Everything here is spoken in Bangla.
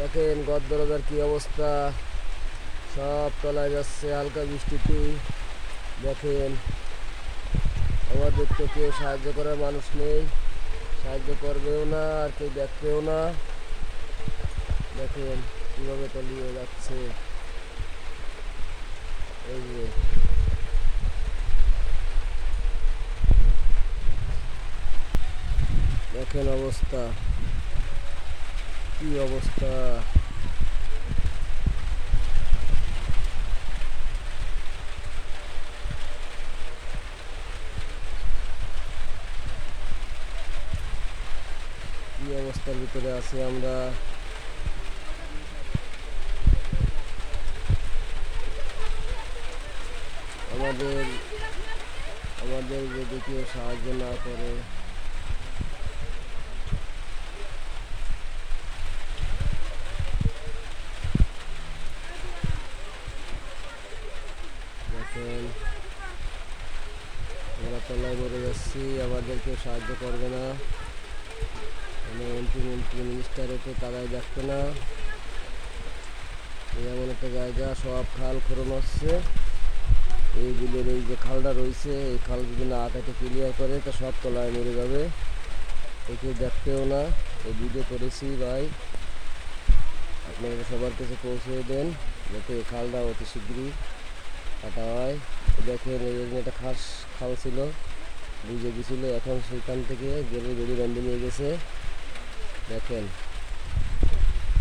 দেখেন ঘর দরজার কি অবস্থা, সব তলায় যাচ্ছে হালকা বৃষ্টিতে। দেখেন আমাদের তো কেউ সাহায্য করার মানুষ নেই, সাহায্য করবেও না আর কেউ দেখবেও না। দেখেন কিভাবে তলিয়ে যাচ্ছে, এই যে দেখেন অবস্থা, কি অবস্থা। কি অবস্থার ভিতরে আছি আমরা। আমাদের আমাদের যদি কেউ সাহায্য না করে, দেখেন আমরা তলায় মরে যাচ্ছি, আমাদের কেউ সাহায্য করবে না। মানে এমপি মিনিস্টারও তো তারাই দেখবে না। এমন একটা জায়গা, সব খাল খরণ হচ্ছে। এই বিলের এই যে খালটা রয়েছে, এই খাল যদি না কেটে ক্লিয়ার করে তো সব তলায় মরে যাবে, কেউ দেখতেও না। এই ভিডিও করেছি ভাই, আপনারা সবার কাছে পৌঁছে দেন যাতে এই খালটা অতি শীঘ্রই কাটা হয়। দেখেন এই একটা খাল ছিল, বুঝে গেছিলো, এখন সেখান থেকে গেলে বেড়ি বেঁধে নিয়ে গেছে। দেখেন